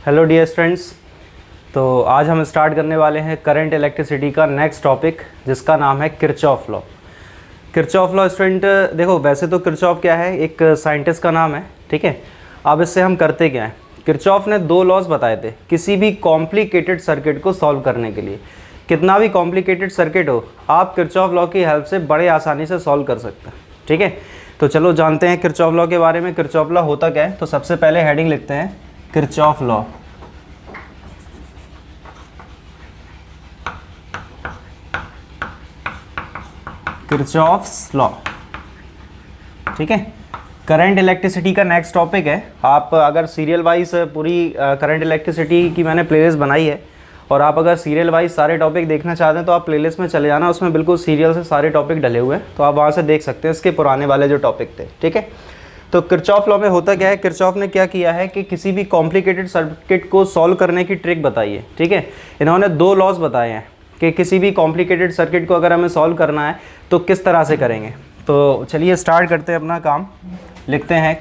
Hello dear students. तो आज हम स्टार्ट करने वाले हैं करंट इलेक्ट्रिसिटी का नेक्स्ट टॉपिक, जिसका नाम है Kirchhoff law. Kirchhoff law student देखो, वैसे तो किरचॉफ क्या है, एक साइंटिस्ट का नाम है, ठीक है। अब इससे हम करते क्या है, किरचॉफ ने दो लॉज बताए थे किसी भी कॉम्प्लिकेटेड सर्किट को सॉल्व करने के लिए। कितना भी कॉम्प्लिकेटेड सर्किट हो, आप किरचॉफ लॉ की हेल्प से बड़े आसानी से सॉल्व कर सकते हैं, ठीक है। तो चलो जानते हैं किरचॉफ लॉ के बारे में। किरचॉफ लॉ होता क्या है, तो सबसे पहले हेडिंग लिखते हैं किरचॉफ लॉ। किरचॉफ्स लॉ, ठीक है। करंट इलेक्ट्रिसिटी का नेक्स्ट टॉपिक है। आप अगर सीरियल वाइज पूरी करंट इलेक्ट्रिसिटी की मैंने प्लेलिस्ट बनाई है, और आप अगर सीरियल वाइज सारे टॉपिक देखना चाहते हैं तो आप प्लेलिस्ट में चले जाना, उसमें बिल्कुल सीरियल से सारे टॉपिक डले हुए हैं, तो आप वहाँ से देख सकते हैं इसके पुराने वाले जो टॉपिक थे, ठीक है। तो किरचॉफ लॉ में होता क्या है, किरचॉफ ने क्या किया है कि किसी भी कॉम्प्लिकेटेड सर्किट को सॉल्व करने की ट्रिक बताई है, ठीक है। इन्होंने दो लॉज बताए हैं कि किसी भी कॉम्प्लिकेटेड सर्किट को अगर हमें सॉल्व करना है तो किस तरह से करेंगे। तो चलिए स्टार्ट करते हैं अपना काम। लिखते हैं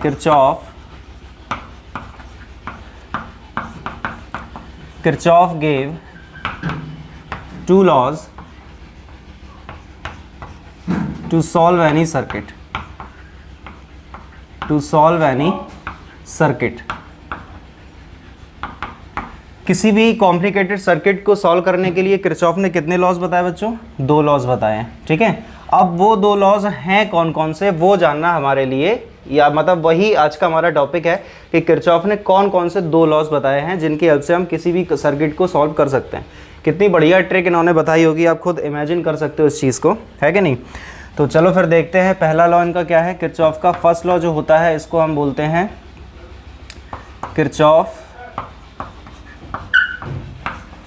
Kirchhoff gave two laws to solve any circuit, किसी भी कॉम्प्लिकेटेड सर्किट को सॉल्व करने के लिए किरचॉफ ने कितने लॉज बताए बच्चों, दो लॉज बताए हैं, ठीक है। अब वो दो लॉज हैं कौन कौन से, वो जानना हमारे लिए, या मतलब वही आज का हमारा टॉपिक है कि किरचॉफ ने कौन कौन से दो लॉज बताए हैं जिनकी हेल्प से हम किसी भी सर्किट को सॉल्व कर सकते हैं। कितनी बढ़िया ट्रिक इन्होंने बताई होगी, आप खुद इमेजिन कर सकते हो इस चीज़ को, है कि नहीं। तो चलो फिर देखते हैं पहला लॉ इनका क्या है। किरचॉफ का फर्स्ट लॉ जो होता है, इसको हम बोलते हैं किरचॉफ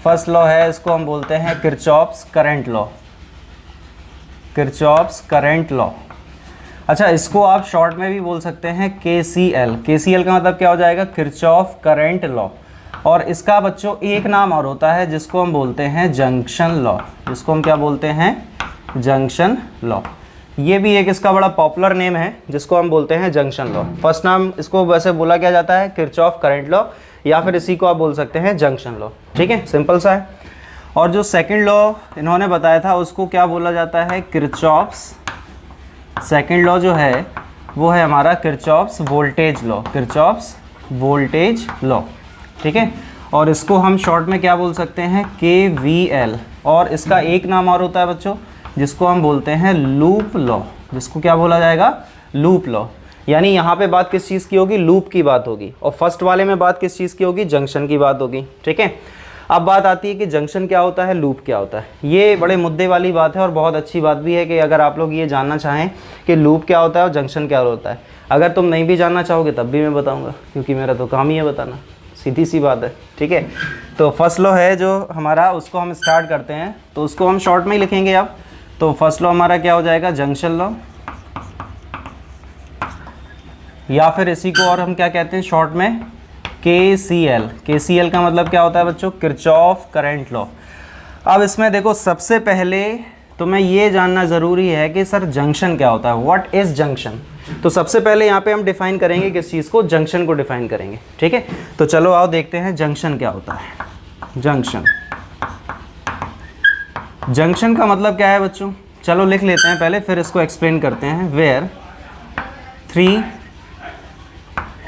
फर्स्ट लॉ है, इसको हम बोलते हैं Kirchhoff's current law. Kirchhoff's current law, अच्छा इसको आप शॉर्ट में भी बोल सकते हैं KCL। KCL का मतलब क्या हो जाएगा, किरचॉफ करंट लॉ। और इसका बच्चों एक नाम और होता है जिसको हम बोलते हैं जंक्शन लॉ। जिसको हम क्या बोलते हैं, जंक्शन लॉ। ये भी एक इसका बड़ा पॉपुलर नेम है जिसको हम बोलते हैं जंक्शन लॉ। फर्स्ट नाम इसको वैसे बोला क्या जाता है, किरचॉफ करंट लॉ, या फिर इसी को आप बोल सकते हैं जंक्शन लॉ, ठीक है, सिंपल सा है। और जो सेकेंड लॉ इन्होंने बताया था उसको क्या बोला जाता है, किरचॉफ्स सेकेंड लॉ जो है वो है हमारा Kirchhoff's voltage law. Kirchhoff's voltage law, ठीक है। और इसको हम शॉर्ट में क्या बोल सकते हैं, KVL। और इसका एक नाम और होता है बच्चों जिसको हम बोलते हैं लूप लॉ। जिसको क्या बोला जाएगा, लूप लॉ। यानी यहाँ पे बात किस चीज़ की होगी, लूप की बात होगी, और फर्स्ट वाले में बात किस चीज़ की होगी, जंक्शन की बात होगी, ठीक है। अब बात आती है कि जंक्शन क्या होता है, लूप क्या होता है। ये बड़े मुद्दे वाली बात है, और बहुत अच्छी बात भी है कि अगर आप लोग ये जानना चाहें कि लूप क्या होता है और जंक्शन क्या होता है। अगर तुम नहीं भी जानना चाहोगे तब भी मैं बताऊँगा, क्योंकि मेरा तो काम ही है बताना, सीधी सी बात है, ठीक है। तो फर्स्ट लॉ है जो हमारा, उसको हम स्टार्ट करते हैं, तो उसको हम शॉर्ट में ही लिखेंगे अब। तो फर्स्ट लॉ हमारा क्या हो जाएगा, जंक्शन लॉ, या फिर इसी को और हम क्या कहते हैं शॉर्ट में, KCL। KCL का मतलब क्या होता है बच्चों, किरचॉफ करंट लॉ। अब इसमें देखो, सबसे पहले तुम्हें ये जानना ज़रूरी है कि सर जंक्शन क्या होता है, व्हाट इज़ जंक्शन। तो सबसे पहले यहाँ पे हम डिफाइन करेंगे किस चीज़ को, जंक्शन को डिफाइन करेंगे, ठीक है। तो चलो आओ देखते हैं जंक्शन क्या होता है। जंक्शन का मतलब क्या है बच्चों, चलो लिख लेते हैं पहले, फिर इसको एक्सप्लेन करते हैं। वेयर 3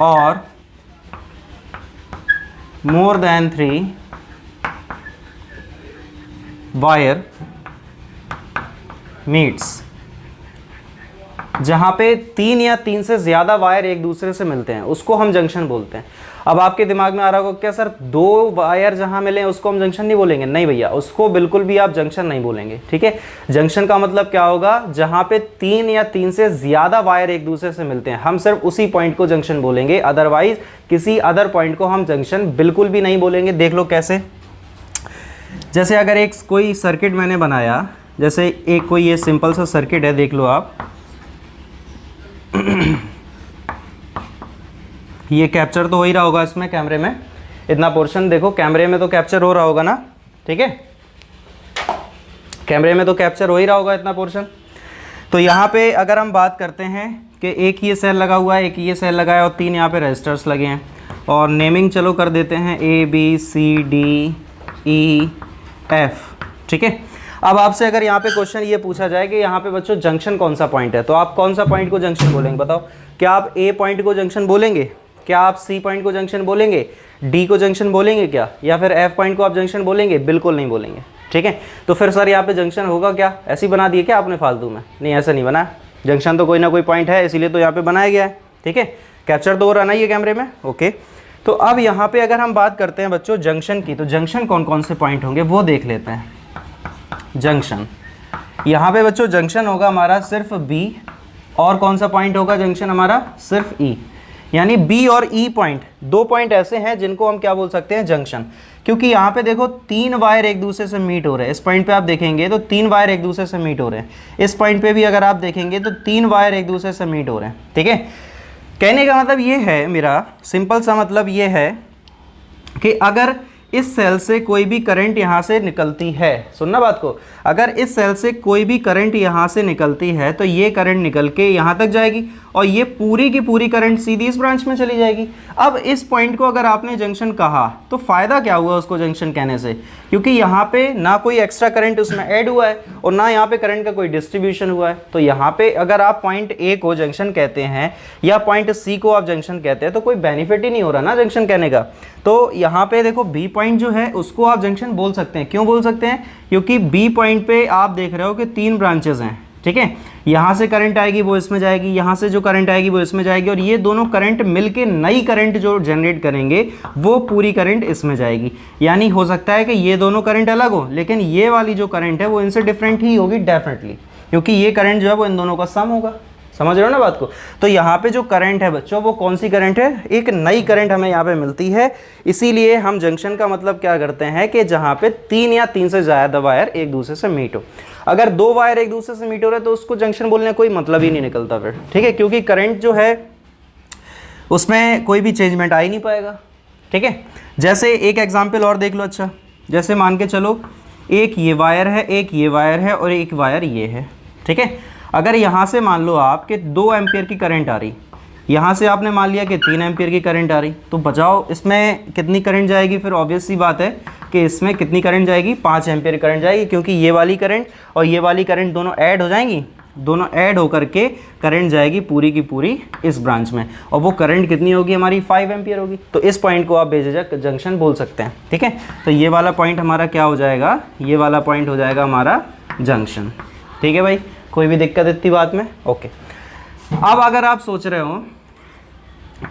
और more than 3 वायर मीट्स, जहां पे 3 या 3 से ज़्यादा वायर एक दूसरे से मिलते हैं उसको हम जंक्शन बोलते हैं। अब आपके दिमाग में आ रहा होगा क्या सर, 2 वायर जहां मिले उसको हम जंक्शन नहीं बोलेंगे। नहीं भैया, उसको बिल्कुल भी आप जंक्शन नहीं बोलेंगे, ठीक है। जंक्शन का मतलब क्या होगा, जहां पे 3 या 3 से ज़्यादा वायर एक दूसरे से मिलते हैं, हम सिर्फ उसी पॉइंट को जंक्शन बोलेंगे, अदरवाइज किसी अदर पॉइंट को हम जंक्शन बिल्कुल भी नहीं बोलेंगे। देख लो कैसे, जैसे अगर एक कोई सर्किट मैंने बनाया, जैसे एक कोई ये सिंपल सा सर्किट है, देख लो आप ये कैप्चर तो हो ही रहा होगा इसमें, कैमरे में इतना पोर्शन देखो, कैमरे में तो कैप्चर हो रहा होगा ना, ठीक है, कैमरे में तो कैप्चर हो ही रहा होगा इतना पोर्शन। तो यहाँ पे अगर हम बात करते हैं कि एक ये सेल लगा हुआ है, एक ये सेल लगा है और 3 यहाँ पे रजिस्टर्स लगे हैं। और नेमिंग चलो कर देते हैं ABCDEF, ठीक है। अब आपसे अगर यहाँ पे क्वेश्चन ये पूछा जाए कि यहाँ पे बच्चों जंक्शन कौन सा पॉइंट है, तो आप कौन सा पॉइंट को जंक्शन बोलेंगे बताओ? क्या आप A पॉइंट को जंक्शन बोलेंगे? क्या आप C पॉइंट को जंक्शन बोलेंगे? D को जंक्शन बोलेंगे क्या? या फिर F पॉइंट को आप जंक्शन बोलेंगे? बिल्कुल नहीं बोलेंगे, ठीक है। तो फिर सर यहाँ पे जंक्शन होगा क्या? ऐसे ही बना दिए क्या आपने फालतू में? नहीं, ऐसा नहीं बनाया। जंक्शन तो कोई ना कोई पॉइंट है, इसीलिए तो यहाँ पे बनाया गया है, ठीक है। कैप्चर तो हो रहा ना ये कैमरे में, ओके। तो अब यहाँ पे अगर हम बात करते हैं बच्चों जंक्शन की, तो जंक्शन कौन कौन से पॉइंट होंगे वो देख लेते हैं। जंक्शन, यहाँ पे बच्चों जंक्शन होगा हमारा सिर्फ B, और कौन सा पॉइंट होगा जंक्शन हमारा? सिर्फ E। यानी B और E पॉइंट, 2 पॉइंट ऐसे हैं जिनको हम क्या बोल सकते हैं? जंक्शन। क्योंकि यहाँ पे देखो 3 वायर एक दूसरे से मीट हो रहे हैं। इस पॉइंट पे आप देखेंगे तो 3 वायर एक दूसरे से मीट हो रहे हैं। इस पॉइंट पे भी अगर आप देखेंगे तो 3 वायर एक दूसरे से मीट हो रहे हैं, ठीक है। कहने का मतलब ये है, मेरा सिंपल सा मतलब ये है कि अगर इस सेल से कोई भी करंट यहाँ से निकलती है, सुनना बात को, अगर इस सेल से कोई भी करंट यहाँ से निकलती है तो ये करंट निकल के यहाँ तक जाएगी और ये पूरी की पूरी करंट सीधी इस ब्रांच में चली जाएगी। अब इस पॉइंट को अगर आपने जंक्शन कहा तो फ़ायदा क्या हुआ उसको जंक्शन कहने से? क्योंकि यहाँ पे ना कोई एक्स्ट्रा करंट उसमें ऐड हुआ है और ना यहाँ पे करंट का कोई डिस्ट्रीब्यूशन हुआ है। तो यहाँ पे अगर आप पॉइंट ए को जंक्शन कहते हैं या पॉइंट सी को आप जंक्शन कहते हैं तो कोई बेनिफिट ही नहीं हो रहा ना जंक्शन कहने का। तो यहाँ पे देखो बी पॉइंट जो है उसको आप जंक्शन बोल सकते हैं। क्यों बोल सकते हैं? क्योंकि बी पॉइंट पे आप देख रहे हो कि 3 ब्रांचेज हैं, ठीक है। यहाँ से करंट आएगी वो इसमें जाएगी, यहाँ से जो करंट आएगी वो इसमें जाएगी, और ये दोनों करंट मिलके नई करंट जो जनरेट करेंगे वो पूरी करंट इसमें जाएगी। यानी हो सकता है कि ये दोनों करंट अलग हो, लेकिन ये वाली जो करंट है वो इनसे डिफरेंट ही होगी डेफिनेटली, क्योंकि ये करंट जो है वो इन दोनों का सम होगा। समझ रहे हो ना बात को? तो यहाँ पे जो करंट है बच्चों वो कौन सी करंट है? एक नई करंट हमें यहाँ पे मिलती है। इसीलिए हम जंक्शन का मतलब क्या करते हैं कि जहाँ पे 3 या 3 से ज़्यादा वायर एक दूसरे से मीट हो। अगर 2 वायर एक दूसरे से मीट हो रहे तो उसको जंक्शन बोलने का कोई मतलब ही नहीं निकलता फिर, ठीक है, क्योंकि करंट जो है उसमें कोई भी चेंजमेंट आ ही नहीं पाएगा, ठीक है। जैसे एक एग्जाम्पल और देख लो। अच्छा, जैसे मान के चलो एक ये वायर है, एक ये वायर है और एक वायर ये है, ठीक है। अगर यहाँ से मान लो आप कि 2 एम्पियर की करंट आ रही, यहाँ से आपने मान लिया कि 3 एम्पियर की करंट आ रही, तो बचाओ इसमें कितनी करंट जाएगी? फिर ऑब्वियस सी बात है कि इसमें कितनी करंट जाएगी? 5 एम्पियर करंट जाएगी, क्योंकि ये वाली करंट और ये वाली करंट दोनों ऐड हो जाएंगी, दोनों ऐड होकर के करंट जाएगी पूरी की पूरी इस ब्रांच में, और वो करंट कितनी होगी हमारी? 5 एम्पियर होगी। तो इस पॉइंट को आप बेझिझक जंक्शन बोल सकते हैं, ठीक है। तो ये वाला पॉइंट हमारा क्या हो जाएगा? ये वाला पॉइंट हो जाएगा हमारा जंक्शन, ठीक है भाई। कोई भी दिक्कत इतनी बात में? ओके। अब अगर आप सोच रहे हो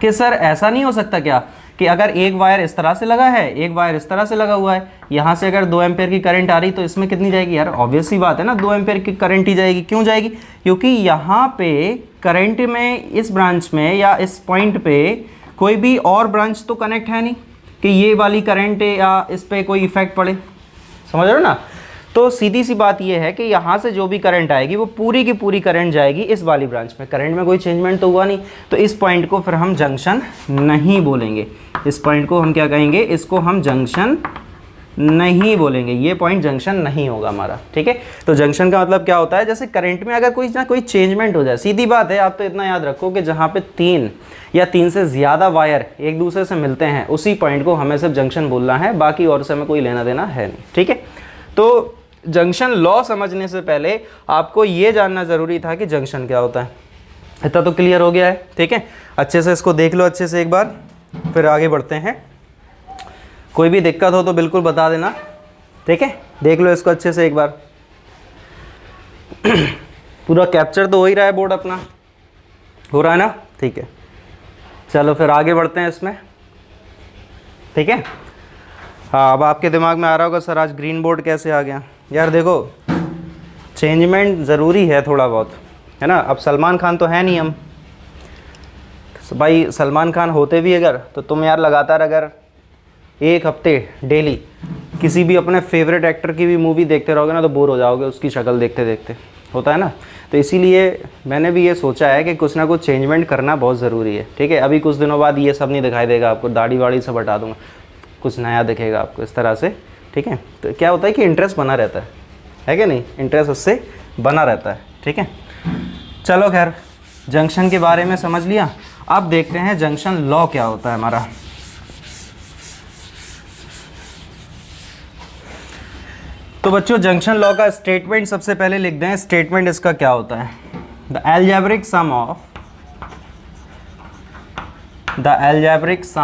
कि सर ऐसा नहीं हो सकता क्या कि अगर एक वायर इस तरह से लगा है, एक वायर इस तरह से लगा हुआ है, यहाँ से अगर 2 एम्पियर की करंट आ रही तो इसमें कितनी जाएगी? यार ऑब्वियस सी बात है ना, 2 एम्पियर की करंट ही जाएगी। क्यों जाएगी? क्योंकि यहाँ पे करंट में इस ब्रांच में या इस पॉइंट पे कोई भी और ब्रांच तो कनेक्ट है नहीं कि ये वाली करंट या इस पर कोई इफेक्ट पड़े। समझ रहे हो ना? तो सीधी सी बात ये है कि यहाँ से जो भी करंट आएगी वो पूरी की पूरी करंट जाएगी इस वाली ब्रांच में। करंट में कोई चेंजमेंट तो हुआ नहीं, तो इस पॉइंट को फिर हम जंक्शन नहीं बोलेंगे। इस पॉइंट को हम क्या कहेंगे? इसको हम जंक्शन नहीं बोलेंगे। ये पॉइंट जंक्शन नहीं होगा हमारा, ठीक है। तो जंक्शन का मतलब क्या होता है? जैसे करंट में अगर कोई ना कोई चेंजमेंट हो जाए, सीधी बात है, आप तो इतना याद रखो कि जहाँ पे 3 या 3 से ज़्यादा वायर एक दूसरे से मिलते हैं उसी पॉइंट को हमें सिर्फ जंक्शन बोलना है, बाकी और से हमें कोई लेना देना है नहीं, ठीक है। तो जंक्शन लॉ समझने से पहले आपको ये जानना ज़रूरी था कि जंक्शन क्या होता है। इतना तो क्लियर हो गया है, ठीक है। अच्छे से इसको देख लो अच्छे से एक बार, फिर आगे बढ़ते हैं। कोई भी दिक्कत हो तो बिल्कुल बता देना, ठीक है। देख लो इसको अच्छे से एक बार। पूरा कैप्चर तो हो ही रहा है बोर्ड अपना, हो रहा है ना? ठीक है, चलो फिर आगे बढ़ते हैं इसमें, ठीक है। हाँ, अब आपके दिमाग में आ रहा होगा सर आज ग्रीन बोर्ड कैसे आ गया। यार देखो, चेंजमेंट ज़रूरी है थोड़ा बहुत, है ना। अब सलमान खान तो है नहीं हम, भाई सलमान खान होते भी अगर तो तुम यार लगातार अगर 1 हफ्ते डेली किसी भी अपने फेवरेट एक्टर की भी मूवी देखते रहोगे ना तो बोर हो जाओगे उसकी शक्ल देखते देखते, होता है ना। तो इसीलिए मैंने भी ये सोचा है कि कुछ ना कुछ चेंजमेंट करना बहुत ज़रूरी है, ठीक है। अभी कुछ दिनों बाद ये सब नहीं दिखाई देगा आपको, दाढ़ी वाड़ी सब हटा दूँगा, कुछ नया दिखेगा आपको इस तरह से, ठीक है। तो क्या होता है कि इंटरेस्ट बना रहता है कि नहीं? इंटरेस्ट उससे बना रहता है, ठीक है। चलो खैर, जंक्शन के बारे में समझ लिया। अब देखते हैं जंक्शन लॉ क्या होता है हमारा। तो बच्चों जंक्शन लॉ का स्टेटमेंट सबसे पहले लिख दें। स्टेटमेंट इसका क्या होता है? The algebraic sum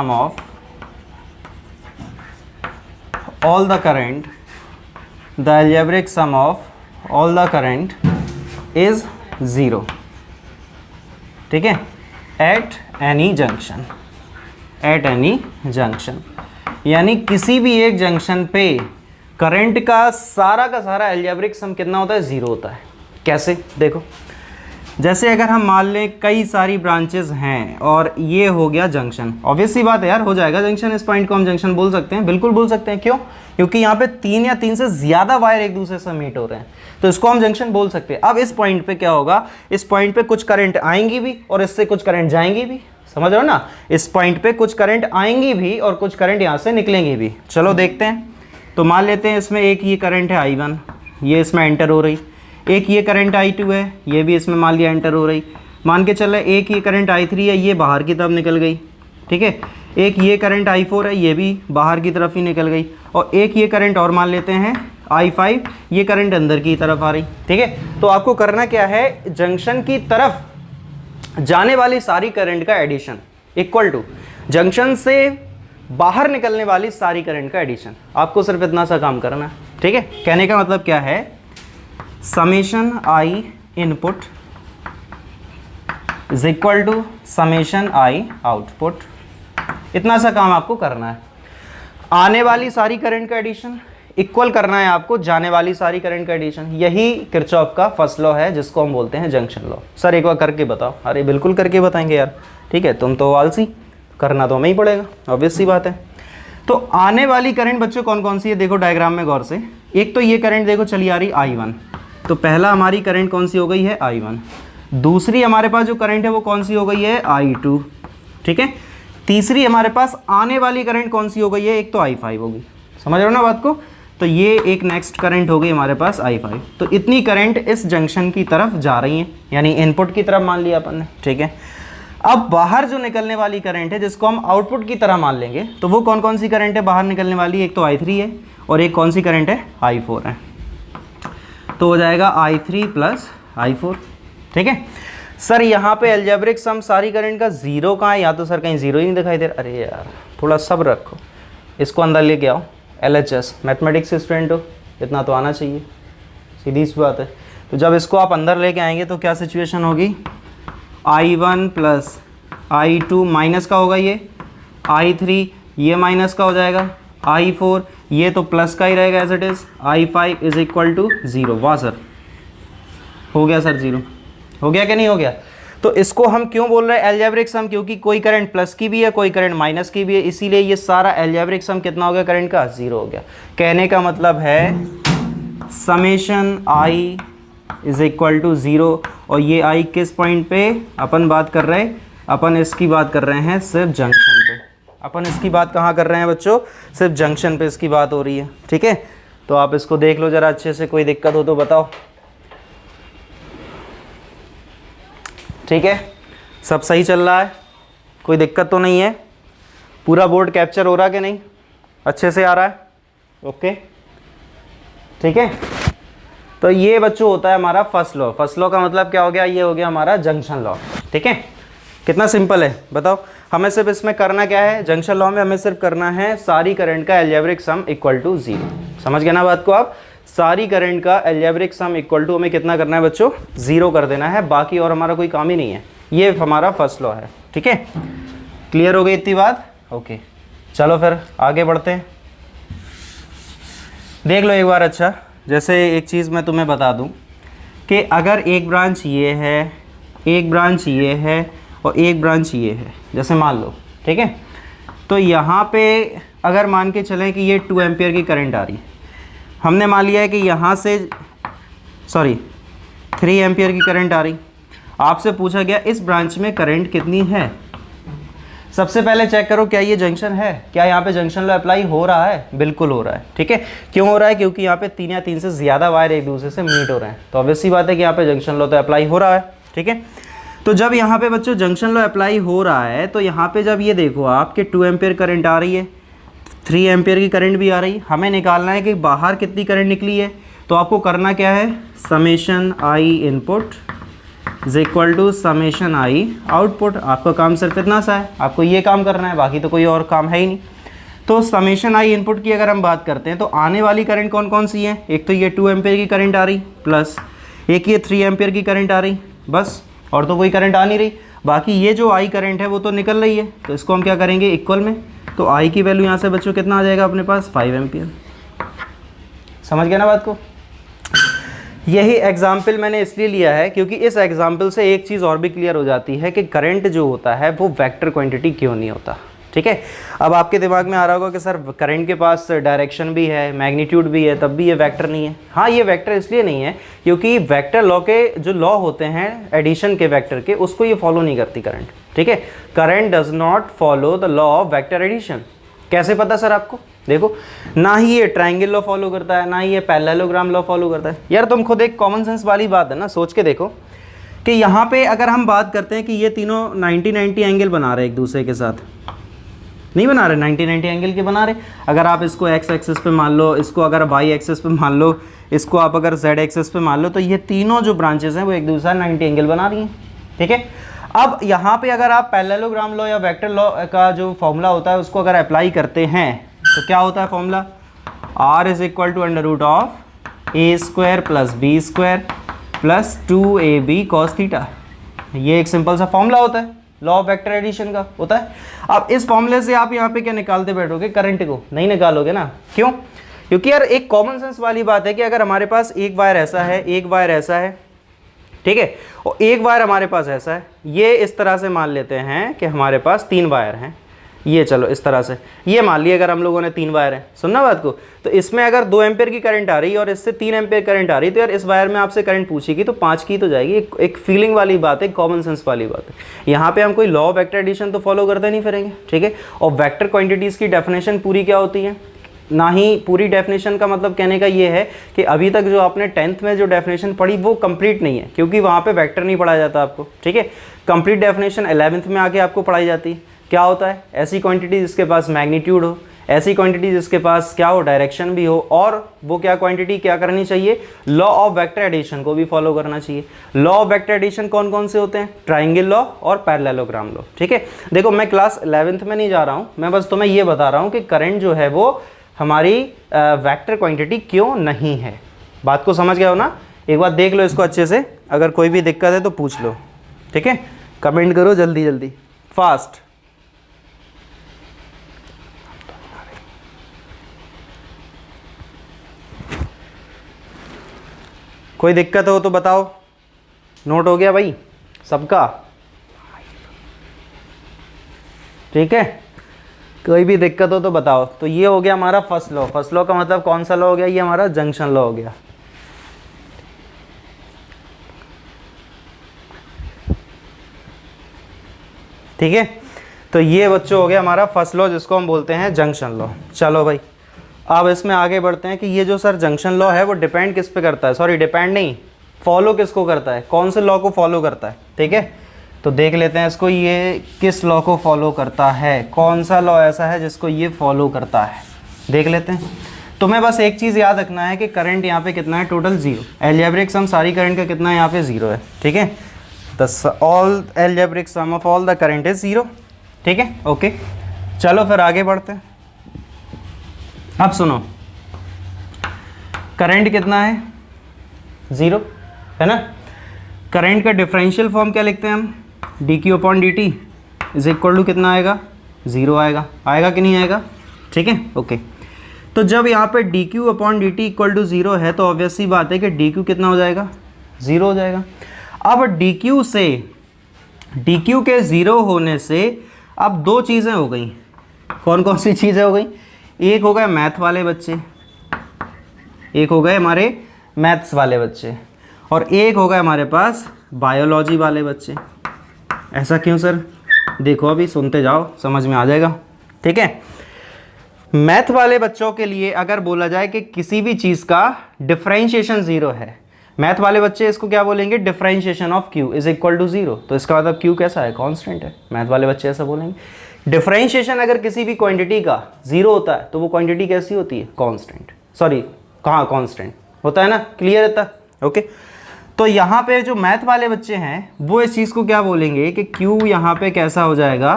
of all the current is 0, ठीक है, at any junction, यानी किसी भी एक जंक्शन पे करंट का सारा एल्जेब्रिक सम कितना होता है? 0 होता है। कैसे? देखो, जैसे अगर हम मान लें कई सारी ब्रांचेस हैं और ये हो गया जंक्शन, ऑब्वियस सी बात है यार, हो जाएगा जंक्शन। इस पॉइंट को हम जंक्शन बोल सकते हैं, बिल्कुल बोल सकते हैं। क्यों? क्योंकि यहाँ पे 3 या 3 से ज़्यादा वायर एक दूसरे से मीट हो रहे हैं, तो इसको हम जंक्शन बोल सकते हैं। अब इस पॉइंट पे क्या होगा? इस पॉइंट पे कुछ करंट आएंगी भी और इससे कुछ करंट जाएंगी भी, समझ रहे हो ना? इस पॉइंट पे कुछ करंट आएंगी भी और कुछ करंट यहाँ से निकलेंगी भी। चलो देखते हैं। तो मान लेते हैं इसमें एक ये करंट है I1, ये इसमें एंटर हो रही। एक ये करंट I2 है, ये भी इसमें मान लिया एंटर हो रही। मान के चल रहे एक ये करंट I3 है, ये बाहर की तरफ निकल गई, ठीक है। एक ये करंट I4 है, ये भी बाहर की तरफ ही निकल गई। और एक ये करंट और मान लेते हैं I5, ये करंट अंदर की तरफ आ रही, ठीक है। तो आपको करना क्या है? जंक्शन की तरफ जाने वाली सारी करंट का एडिशन इक्वल टू जंक्शन से बाहर निकलने वाली सारी करंट का एडिशन। आपको सिर्फ इतना सा काम करना है, ठीक है। कहने का मतलब क्या है? Summation I input is equal to summation I output. इतना सा काम आपको करना है। आने वाली सारी करंट का एडिशन इक्वल करना है आपको जाने वाली सारी करंट का एडिशन। यही किरचॉफ का फर्स्ट लॉ है, जिसको हम बोलते हैं जंक्शन लॉ। सर एक बार करके बताओ। अरे बिल्कुल करके बताएंगे यार, ठीक है। तुम तो आलसी, करना तो हमें ही पड़ेगा, ऑब्वियस सी बात है। तो आने वाली करंट बच्चों कौन कौन सी है? देखो डायग्राम में गौर से। एक तो ये करंट देखो चली आ रही I1, तो पहला हमारी करंट कौन सी हो गई है? I1। दूसरी हमारे पास जो करंट है वो कौन सी हो गई है? I2, ठीक है। तीसरी हमारे पास आने वाली करंट कौन सी हो गई है? एक तो I5 होगी, समझ रहे हो ना बात को? तो ये एक नेक्स्ट करंट हो गई हमारे पास I5। तो इतनी करंट इस जंक्शन की तरफ जा रही है, यानी इनपुट की तरफ मान लिया अपन ने, ठीक है। अब बाहर जो निकलने वाली करंट है, जिसको हम आउटपुट की तरह मान लेंगे, तो वो कौन कौन सी करंट है बाहर निकलने वाली? एक तो I3 है और एक कौन सी करंट है? I4 है। तो हो जाएगा I3 प्लस I4, ठीक है। सर यहाँ पे एल्जेब्रिक सम सारी करंट का 0 कहाँ है? या तो सर कहीं 0 ही नहीं दिखाई दे रहा। अरे यार थोड़ा सब्र रखो, इसको अंदर लेके आओ। LHS मैथमेटिक्स के स्टूडेंट हो, इतना तो आना चाहिए, सीधी सी बात है। तो जब इसको आप अंदर लेके आएंगे तो क्या सिचुएशन होगी? I1 प्लस I2 माइनस का होगा, ये I3 ये माइनस का हो जाएगा, I4 ये तो प्लस का ही रहेगा as it is, I5 is equal to 0। वाह सर, हो गया सर 0, हो गया कि नहीं हो गया? तो इसको हम क्यों बोल रहे हैं एल्जेब्रिक सम? क्योंकि कोई करंट प्लस की भी है, कोई करंट माइनस की भी है, इसीलिए ये सारा एल्जेब्रिक सम कितना हो गया करंट का? 0 हो गया। कहने का मतलब है summation I is equal to 0। और ये I किस पॉइंट पे अपन बात कर रहे हैं? अपन इसकी बात कर रहे हैं सिर्फ जंक्शन पे। अपन इसकी बात कहाँ कर रहे हैं बच्चों? सिर्फ जंक्शन पे इसकी बात हो रही है, ठीक है। तो आप इसको देख लो जरा अच्छे से, कोई दिक्कत हो तो बताओ, ठीक है। सब सही चल रहा है, कोई दिक्कत तो नहीं है? पूरा बोर्ड कैप्चर हो रहा कि नहीं? अच्छे से आ रहा है? ओके, ठीक है। तो ये बच्चों होता है हमारा फर्स्ट लॉ। फर्स्ट लॉ का मतलब क्या हो गया? ये हो गया हमारा जंक्शन लॉ, ठीक है। कितना सिंपल है बताओ। हमें सिर्फ इसमें करना क्या है? जंक्शन लॉ में हमें सिर्फ करना है सारी करंट का एल्जेब्रिक सम इक्वल टू 0। समझ गए ना बात को आप? सारी करंट का एल्जेब्रिक सम इक्वल टू हमें कितना करना है बच्चों? 0 कर देना है। बाकी और हमारा कोई काम ही नहीं है। ये हमारा फर्स्ट लॉ है, ठीक है। क्लियर हो गई इतनी बात? ओके, चलो फिर आगे बढ़ते हैं। देख लो एक बार। अच्छा, जैसे एक चीज़ मैं तुम्हें बता दूं कि अगर एक ब्रांच ये है, एक ब्रांच ये है और एक ब्रांच ये है, जैसे मान लो, ठीक है। तो यहाँ पे अगर मान के चलें कि ये 2 एम्पियर की करंट आ रही, हमने मान लिया है कि यहाँ से 3 एम्पियर की करंट आ रही। आपसे पूछा गया इस ब्रांच में करंट कितनी है। सबसे पहले चेक करो क्या ये जंक्शन है, क्या यहाँ पे जंक्शन लॉ अप्लाई हो रहा है? बिल्कुल हो रहा है, ठीक है। क्यों हो रहा है? क्योंकि यहाँ पे 3 या 3 से ज़्यादा वायर एक दूसरे से मीट हो रहे हैं, तो ऑब्वियस सी बात है कि यहाँ पे जंक्शन लॉ तो अप्लाई हो रहा है, ठीक है। तो जब यहाँ पे बच्चों जंक्शन लॉ अप्लाई हो रहा है तो यहाँ पे जब ये देखो आपके 2 एम्पियर करंट आ रही है, 3 एम्पियर की करंट भी आ रही है, हमें निकालना है कि बाहर कितनी करंट निकली है। तो आपको करना क्या है, summation I input is equal to summation I output. आपका काम सिर्फ इतना सा है, आपको ये काम करना है, बाकी तो कोई और काम है ही नहीं। तो समेशन आई इनपुट की अगर हम बात करते हैं तो आने वाली करंट कौन कौन सी है, एक तो ये 2 एम्पियर की करंट आ रही प्लस एक ये 3 एम्पियर की करंट आ रही, बस और तो कोई करंट आ नहीं रही। बाकी ये जो आई करंट है वो तो निकल रही है, तो इसको हम क्या करेंगे इक्वल में। तो आई की वैल्यू यहाँ से बच्चों कितना आ जाएगा अपने पास, 5 एम्पियर। समझ गया ना बात को। यही एग्जाम्पल मैंने इसलिए लिया है क्योंकि इस एग्जाम्पल से एक चीज़ और भी क्लियर हो जाती है कि करंट जो होता है वो वेक्टर क्वांटिटी क्यों नहीं होता। ठीक है, अब आपके दिमाग में आ रहा होगा कि सर करंट के पास डायरेक्शन भी है, मैग्नीट्यूड भी है, तब भी ये वेक्टर नहीं है। हाँ, ये वेक्टर इसलिए नहीं है क्योंकि वेक्टर लॉ के जो लॉ होते हैं एडिशन के वेक्टर के, उसको ये फॉलो नहीं करती करंट। ठीक है, current does not follow the law of vector addition. कैसे पता सर आपको, देखो ना ही ये ट्राइंगल लॉ फॉलो करता है, ना ही ये पैरेललोग्राम लॉ फॉलो करता है। यार तुम खुद एक कॉमन सेंस वाली बात है ना, सोच के देखो कि यहाँ पे अगर हम बात करते हैं कि ये तीनों 90-90 एंगल बना रहे हैं एक दूसरे के साथ, नहीं बना रहे, 90-90 एंगल के बना रहे। अगर आप इसको एक्स एक्सिस पे मान लो, इसको अगर वाई एक्सिस पे मान लो, इसको आप अगर जेड एक्सिस पे मान लो, तो ये तीनों जो ब्रांचेस हैं वो एक दूसरा 90 एंगल बना रही हैं। ठीक है, अब यहाँ पे अगर आप पैरेललोग्राम लॉ या वेक्टर लॉ का जो फॉर्मूला होता है उसको अगर अप्लाई करते हैं तो क्या होता है formula, R is equal to under root of A square plus B square plus 2ab cos theta. ये एक सिंपल सा फॉर्मूला होता है, लॉ ऑफ वेक्टर एडिशन का होता है। अब इस फॉर्मूले से आप यहाँ पे क्या निकालते बैठोगे, करंट को नहीं निकालोगे ना। क्यों, क्योंकि यार एक कॉमन सेंस वाली बात है कि अगर हमारे पास एक वायर ऐसा है, एक वायर ऐसा है, ठीक है, और एक वायर हमारे पास ऐसा है, ये इस तरह से मान लेते हैं कि हमारे पास 3 वायर हैं, ये चलो इस तरह से ये मान लिया अगर हम लोगों ने 3 वायर हैं, सुनना बात को। तो इसमें अगर 2 एम्पियर की करंट आ रही है और इससे 3 एम्पियर करंट आ रही है, तो यार इस वायर में आपसे करंट पूछेगी तो 5 की तो जाएगी। एक फीलिंग वाली बात है, कॉमन सेंस वाली बात है। यहाँ पे हम कोई लॉ ऑफ वेक्टर एडिशन तो फॉलो करते नहीं फिरेंगे। ठीक है, और वेक्टर क्वांटिटीज़ की डेफिनेशन पूरी क्या होती है, ना ही पूरी डेफिनेशन का मतलब कहने का ये है कि अभी तक जो आपने 10th में जो डेफिनेशन पढ़ी वो कंप्लीट नहीं है, क्योंकि वहाँ पे वेक्टर नहीं पढ़ाया जाता आपको। ठीक है, कंप्लीट डेफिनेशन 11th में आके आपको पढ़ाई जाती है। क्या होता है, ऐसी क्वांटिटी जिसके पास मैग्नीट्यूड हो, ऐसी क्वांटिटी जिसके पास क्या हो, डायरेक्शन भी हो, और वो क्या क्वांटिटी क्या करनी चाहिए, लॉ ऑफ वेक्टर एडिशन को भी फॉलो करना चाहिए। लॉ ऑफ वेक्टर एडिशन कौन कौन से होते हैं, ट्राइंगल लॉ और पैरेललोग्राम लॉ। ठीक है, देखो मैं क्लास 11th में नहीं जा रहा हूँ, मैं बस तुम्हें ये बता रहा हूँ कि करंट जो है वो हमारी वेक्टर क्वांटिटी क्यों नहीं है। बात को समझ गए हो ना, एक बार देख लो इसको अच्छे से, अगर कोई भी दिक्कत है तो पूछ लो। ठीक है, कमेंट करो जल्दी जल्दी फास्ट। कोई दिक्कत हो तो बताओ, नोट हो गया भाई सबका, ठीक है, कोई भी दिक्कत हो तो बताओ। तो ये हो गया हमारा फर्स्ट लॉ। फर्स्ट लॉ का मतलब कौन सा लॉ हो गया, ये हमारा जंक्शन लॉ हो गया। ठीक है, तो ये बच्चों हो गया हमारा फर्स्ट लॉ जिसको हम बोलते हैं जंक्शन लॉ। चलो भाई अब इसमें आगे बढ़ते हैं कि ये जो सर जंक्शन लॉ है वो डिपेंड किस पे करता है, सॉरी डिपेंड नहीं, फॉलो किसको करता है, कौन से लॉ को फॉलो करता है। ठीक है, तो देख लेते हैं इसको, ये किस लॉ को फॉलो करता है, कौन सा लॉ ऐसा है जिसको ये फॉलो करता है, देख लेते हैं। तुम्हें बस एक चीज़ याद रखना है कि करंट यहाँ पे कितना है, टोटल 0। एल्जेब्रिक सम सारी करंट का कितना है, यहाँ पे 0 है। ठीक है, the all algebraic sum of all the current is 0। ठीक है, ओके, चलो फिर आगे बढ़ते हैं। अब सुनो, करंट कितना है, 0 है ना। करंट का डिफरेंशियल फॉर्म क्या लिखते हैं हम, dq/dt इज इक्वल टू कितना आएगा, 0 आएगा, आएगा कि नहीं आएगा। ठीक है, ओके, तो जब यहाँ पे dq/dt इक्वल टू 0 है तो ऑब्वियस सी बात है कि dq कितना हो जाएगा, 0 हो जाएगा। अब dq से, dq के 0 होने से अब 2 चीज़ें हो गई। कौन कौन सी चीज़ें हो गई, एक हो गए मैथ वाले बच्चे, एक हो गए हमारे मैथ्स वाले बच्चे, और एक हो गए हमारे पास बायोलॉजी वाले बच्चे। ऐसा क्यों सर, देखो अभी सुनते जाओ समझ में आ जाएगा। ठीक है, मैथ वाले बच्चों के लिए अगर बोला जाए कि किसी भी चीज़ का डिफरेंशिएशन 0 है, मैथ वाले बच्चे इसको क्या बोलेंगे, differentiation of q is equal to 0। तो इसका मतलब q कैसा है, कांस्टेंट है। मैथ वाले बच्चे ऐसा बोलेंगे। डिफरेंशिएशन अगर किसी भी क्वांटिटी का 0 होता है तो वो क्वांटिटी कैसी होती है, कांस्टेंट। सॉरी कहाँ कांस्टेंट होता है ना, क्लियर रहता है। ओके, तो यहाँ पे जो मैथ वाले बच्चे हैं वो इस चीज़ को क्या बोलेंगे कि q यहाँ पे कैसा हो जाएगा,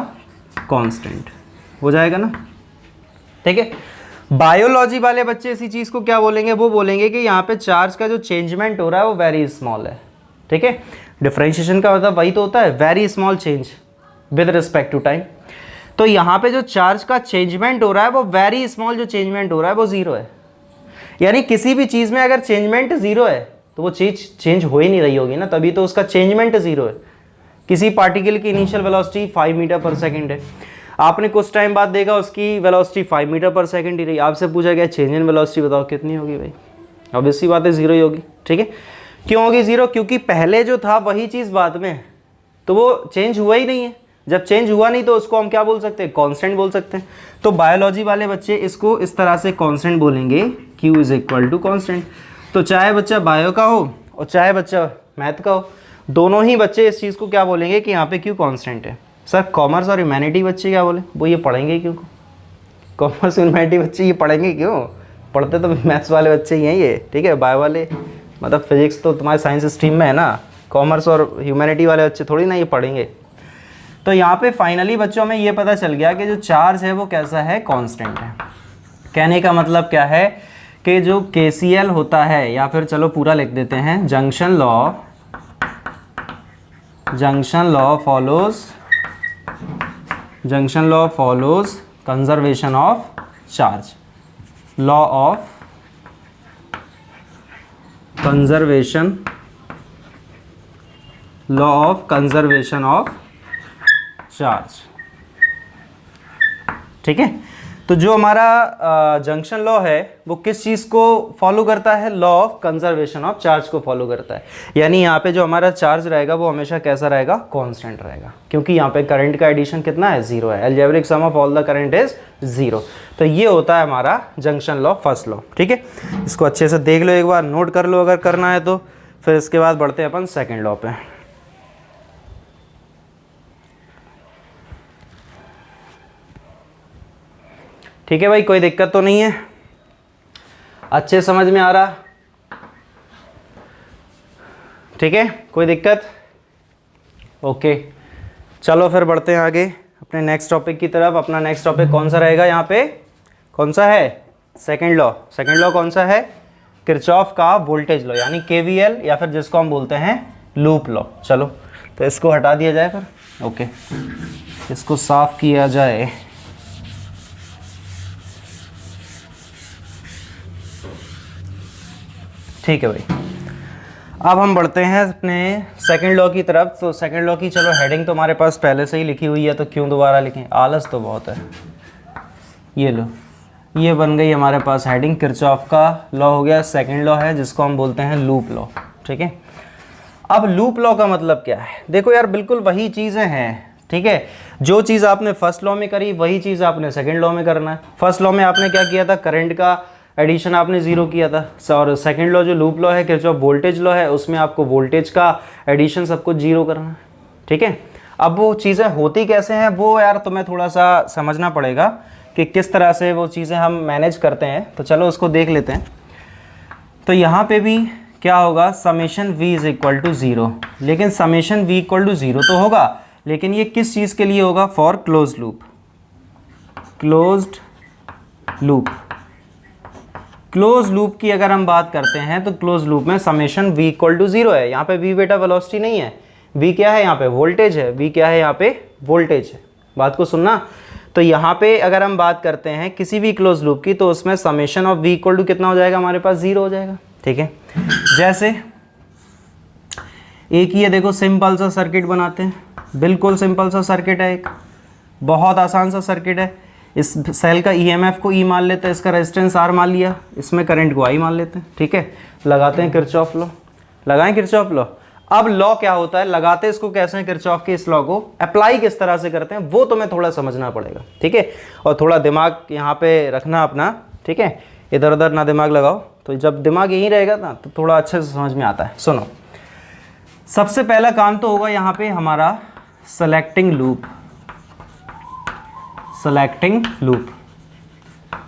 कांस्टेंट हो जाएगा ना, ठीक है। बायोलॉजी वाले बच्चे इसी चीज़ को क्या बोलेंगे, वो बोलेंगे कि यहाँ पे चार्ज का जो चेंजमेंट हो रहा है वो वेरी स्मॉल है, ठीक है। डिफरेंशिएशन का मतलब वही तो होता है, very small change with respect to time. तो यहाँ पे जो चार्ज का चेंजमेंट हो रहा है वो वेरी स्मॉल जो चेंजमेंट हो रहा है वो 0 है। यानी किसी भी चीज़ में अगर चेंजमेंट 0 है तो वो चीज़ चेंज हो ही नहीं रही होगी ना, तभी तो उसका चेंजमेंट 0 है। किसी पार्टिकल की इनिशियल वेलोसिटी 5 मीटर पर सेकेंड है, आपने कुछ टाइम बाद देखा उसकी वेलोसिटी 5 मीटर पर सेकंड ही रही, आपसे पूछा गया चेंज इन वेलोसिटी बताओ कितनी होगी भाई, ऑब्वियसली बात है 0 ही होगी, ठीक है। क्यों होगी 0, क्योंकि पहले जो था वही चीज़ बाद में है, तो वो चेंज हुआ ही नहीं है। जब चेंज हुआ नहीं तो उसको हम क्या बोल सकते हैं, कांस्टेंट बोल सकते हैं। तो बायोलॉजी वाले बच्चे इसको इस तरह से कांस्टेंट बोलेंगे, q is equal to constant. तो चाहे बच्चा बायो का हो और चाहे बच्चा मैथ का हो, दोनों ही बच्चे इस चीज़ को क्या बोलेंगे कि यहाँ पे q कांस्टेंट है। सर कॉमर्स और ह्यूमैनिटी बच्चे क्या बोले, वो ये पढ़ेंगे क्यों, कॉमर्स ह्यूमैनिटी बच्चे ये पढ़ेंगे क्यों, पढ़ते तो मैथ्स वाले बच्चे ही हैं ये, ठीक है। बायो वाले मतलब फिजिक्स तो तुम्हारे साइंस स्ट्रीम में है ना, कॉमर्स और ह्यूमैनिटी वाले बच्चे थोड़ी ना ये पढ़ेंगे। तो यहाँ पे फाइनली बच्चों में ये पता चल गया कि जो चार्ज है वो कैसा है, कांस्टेंट है। कहने का मतलब क्या है कि जो KCL होता है, या फिर चलो पूरा लिख देते हैं, junction law follows conservation of charge, law of conservation of charge, ठीक है। तो जो हमारा जंक्शन लॉ है वो किस चीज़ को फॉलो करता है, law of conservation of charge को फॉलो करता है। यानी यहाँ पे जो हमारा चार्ज रहेगा वो हमेशा कैसा रहेगा, कांस्टेंट रहेगा, क्योंकि यहाँ पे करंट का एडिशन कितना है, 0 है। Algebraic sum of all the current is 0। तो ये होता है हमारा जंक्शन लॉ, फर्स्ट लॉ, ठीक है। इसको अच्छे से देख लो एक बार, नोट कर लो अगर करना है तो। फिर इसके बाद बढ़ते हैं अपन सेकेंड लॉ पे। ठीक है भाई, कोई दिक्कत तो नहीं है, अच्छे समझ में आ रहा, ठीक है, कोई दिक्कत, ओके। चलो फिर बढ़ते हैं आगे अपने नेक्स्ट टॉपिक की तरफ। अपना नेक्स्ट टॉपिक कौन सा रहेगा, यहाँ पे कौन सा है, सेकंड लॉ। सेकंड लॉ कौन सा है, किरचॉफ का वोल्टेज लॉ, यानी KVL, या फिर जिसको हम बोलते हैं लूप लॉ। चलो तो इसको हटा दिया जाए फिर, ओके, इसको साफ किया जाए। ठीक है भाई, अब हम बढ़ते हैं अपने सेकंड लॉ की तरफ। तो सेकंड लॉ की चलो हेडिंग तो हमारे पास पहले से ही लिखी हुई है, तो क्यों दोबारा लिखें, आलस तो बहुत है। ये लो, ये बन गई हमारे पास हेडिंग, किरचॉफ का लॉ हो गया, सेकंड लॉ है जिसको हम बोलते हैं लूप लॉ, ठीक है। अब लूप लॉ का मतलब क्या है, देखो यार बिल्कुल वही चीज़ें हैं, ठीक है। जो चीज़ आपने फर्स्ट लॉ में करी वही चीज़ आपने सेकंड लॉ में करना है। फर्स्ट लॉ में आपने क्या किया था, करंट का एडिशन आपने 0 किया था, और सेकंड लॉ जो लूप लॉ है, किरचॉफ वोल्टेज लॉ है, उसमें आपको वोल्टेज का एडिशन सब कुछ 0 करना है, ठीक है। अब वो चीज़ें होती कैसे हैं वो यार तुम्हें थोड़ा सा समझना पड़ेगा कि किस तरह से वो चीज़ें हम मैनेज करते हैं। तो चलो उसको देख लेते हैं। तो यहाँ पे भी क्या होगा, summation v is equal to 0, लेकिन समेशन v इक्वल टू 0 तो होगा, लेकिन ये किस चीज़ के लिए होगा, for close loop. Close loop की अगर हम बात करते हैं तो क्लोज लूप में समेशन v इक्वल टू 0 है। यहाँ पे v बेटा वेलोसिटी नहीं है, v क्या है यहाँ पे, वोल्टेज है, v क्या है यहाँ पे, वोल्टेज है। बात को सुनना, तो यहाँ पे अगर हम बात करते हैं किसी भी क्लोज लूप की, तो उसमें summation of v equal to कितना हो जाएगा, हमारे पास 0 हो जाएगा, ठीक है। जैसे एक ये देखो सिंपल सा सर्किट बनाते हैं, बिल्कुल सिंपल सा सर्किट है, एक बहुत आसान सा सर्किट है। इस सेल का EMF को E मान लेते हैं, इसका रेजिस्टेंस R मान लिया, इसमें करंट को I मान लेते हैं, ठीक है। लगाते हैं किरचॉफ लॉ, लगाएं किरचॉफ लॉ। अब लॉ क्या होता है, लगाते इसको कैसे हैं, किरचॉफ के इस लॉ को अप्लाई किस तरह से करते हैं वो तुम्हें थोड़ा समझना पड़ेगा, ठीक है। और थोड़ा दिमाग यहाँ पे रखना अपना, ठीक है। इधर उधर ना दिमाग लगाओ, तो जब दिमाग यहीं रहेगा ना तो थोड़ा अच्छे से समझ में आता है। सुनो, सबसे पहला काम तो होगा यहाँ पे हमारा सेलेक्टिंग लूप। सेलेक्टिंग लूप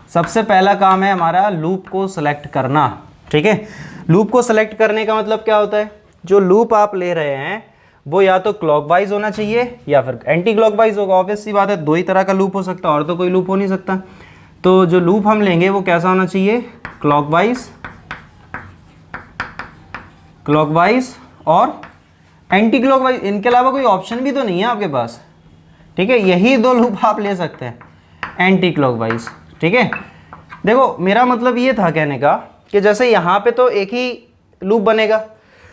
सबसे पहला काम है हमारा, लूप को सेलेक्ट करना। ठीक है, लूप को सेलेक्ट करने का मतलब क्या होता है, जो लूप आप ले रहे हैं वो या तो क्लॉकवाइज होना चाहिए या फिर एंटी क्लॉकवाइज होगा। ऑब्वियस सी बात है, दो ही तरह का लूप हो सकता है, और तो कोई लूप हो नहीं सकता। तो जो लूप हम लेंगे वो कैसा होना चाहिए, क्लॉकवाइज, क्लॉकवाइज और एंटी क्लॉकवाइज। इनके अलावा कोई ऑप्शन भी तो नहीं है आपके पास। ठीक है, यही दो लूप आप ले सकते हैं, एंटी क्लॉकवाइज। ठीक है, देखो मेरा मतलब ये था कहने का कि जैसे यहाँ पे तो एक ही लूप बनेगा,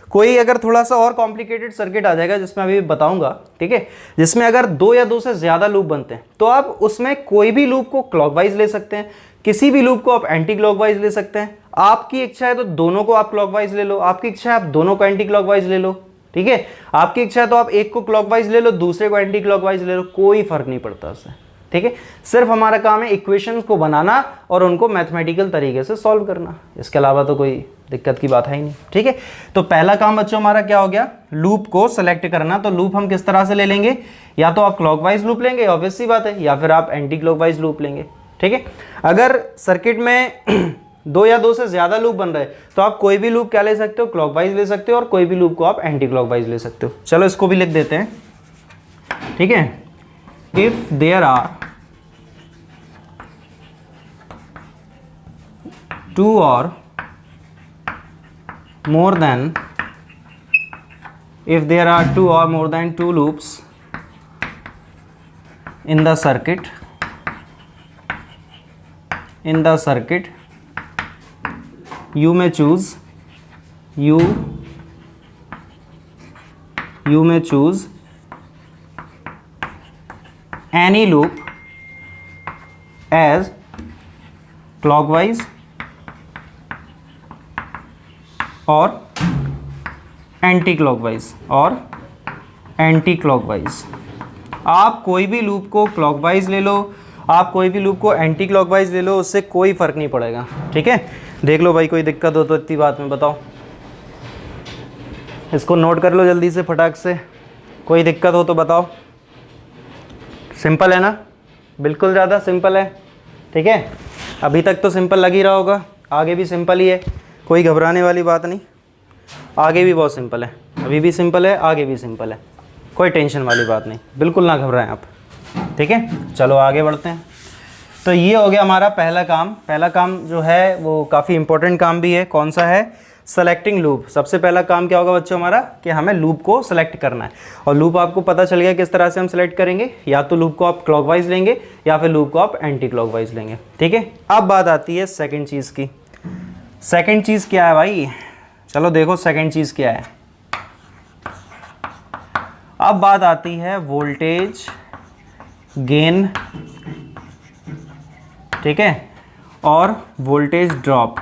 कोई अगर थोड़ा सा और कॉम्प्लिकेटेड सर्किट आ जाएगा जिसमें अभी बताऊंगा, ठीक है, जिसमें अगर दो या दो से ज़्यादा लूप बनते हैं तो आप उसमें कोई भी लूप को क्लॉकवाइज ले सकते हैं, किसी भी लूप को आप एंटी क्लॉकवाइज ले सकते हैं। आपकी इच्छा है तो दोनों को आप क्लॉकवाइज ले लो, आपकी इच्छा है आप दोनों को एंटी क्लॉकवाइज ले लो। ठीक है, आपकी इच्छा है तो आप एक को क्लॉकवाइज ले लो, दूसरे को एंटी क्लॉकवाइज ले लो, कोई फर्क नहीं पड़ता उससे। ठीक है, सिर्फ हमारा काम है इक्वेशंस को बनाना और उनको मैथमेटिकल तरीके से सॉल्व करना, इसके अलावा तो कोई दिक्कत की बात है ही नहीं। ठीक है, तो पहला काम बच्चों हमारा क्या हो गया, लूप को सेलेक्ट करना। तो लूप हम किस तरह से ले लेंगे, या तो आप क्लॉकवाइज लूप लेंगे, ऑब्वियस सी बात है, या फिर आप एंटी क्लॉकवाइज लूप लेंगे। ठीक है, अगर सर्किट में दो या दो से ज्यादा लूप बन रहे तो आप कोई भी लूप क्या ले सकते हो, क्लॉकवाइज ले सकते हो, और कोई भी लूप को आप एंटी क्लॉकवाइज ले सकते हो। चलो इसको भी लिख देते हैं। ठीक है, if there are two or more than, if there are two or more than two loops in the circuit, you may choose any loop as clockwise और एंटी क्लॉकवाइज। आप कोई भी लूप को क्लॉकवाइज ले लो, आप कोई भी लूप को एंटी क्लॉकवाइज ले लो, उससे कोई फर्क नहीं पड़ेगा। ठीक है, देख लो भाई, कोई दिक्कत हो तो इतनी बात में बताओ, इसको नोट कर लो जल्दी से फटाक से, कोई दिक्कत हो तो बताओ। सिंपल है ना, बिल्कुल ज़्यादा सिंपल है। ठीक है, अभी तक तो सिंपल लग ही रहा होगा, आगे भी सिंपल ही है, कोई घबराने वाली बात नहीं, आगे भी बहुत सिंपल है, अभी भी सिंपल है, आगे भी सिंपल है, कोई टेंशन वाली बात नहीं, बिल्कुल ना घबराएं आप। ठीक है, चलो आगे बढ़ते हैं। तो ये हो गया हमारा पहला काम। पहला काम जो है वो काफ़ी इंपॉर्टेंट काम भी है, कौन सा है, सेलेक्टिंग लूप। सबसे पहला काम क्या होगा बच्चों हमारा, कि हमें लूप को सेलेक्ट करना है। और लूप आपको पता चल गया किस तरह से हम सेलेक्ट करेंगे, या तो लूप को आप क्लॉकवाइज लेंगे या फिर लूप को आप एंटी क्लॉकवाइज लेंगे। ठीक है, अब बात आती है सेकेंड चीज़ की। सेकेंड चीज़ क्या है भाई, चलो देखो सेकेंड चीज़ क्या है। अब बात आती है वोल्टेज गेन, ठीक है, और वोल्टेज ड्रॉप।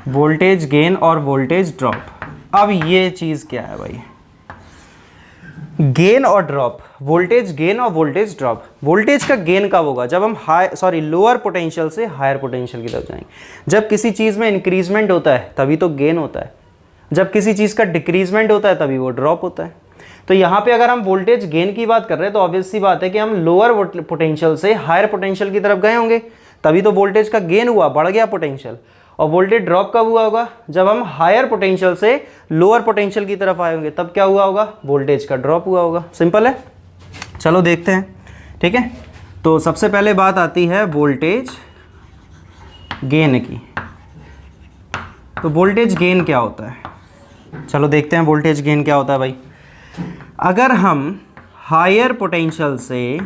वोल्टेज गेन और वोल्टेज ड्रॉप। अब ये चीज़ क्या है भाई, गेन और ड्रॉप, वोल्टेज गेन और वोल्टेज ड्रॉप। वोल्टेज का गेन कब होगा, जब हम लोअर पोटेंशियल से हायर पोटेंशियल की तरफ जाएंगे। जब किसी चीज़ में इंक्रीजमेंट होता है तभी तो गेन होता है, जब किसी चीज़ का डिक्रीजमेंट होता है तभी वो ड्रॉप होता है। तो यहाँ पे अगर हम वोल्टेज गेन की बात कर रहे हैं तो ऑब्वियस सी बात है कि हम लोअर पोटेंशियल से हायर पोटेंशियल की तरफ गए होंगे, तभी तो वोल्टेज का गेन हुआ, बढ़ गया पोटेंशियल। और वोल्टेज ड्रॉप कब हुआ होगा, जब हम हायर पोटेंशियल से लोअर पोटेंशियल की तरफ आए होंगे, तब क्या हुआ होगा, वोल्टेज का ड्रॉप हुआ होगा। सिंपल है, चलो देखते हैं। ठीक है, तो सबसे पहले बात आती है वोल्टेज गेन की। तो वोल्टेज गेन क्या होता है, चलो देखते हैं वोल्टेज गेन क्या होता है भाई। अगर हम हायर पोटेंशियल से,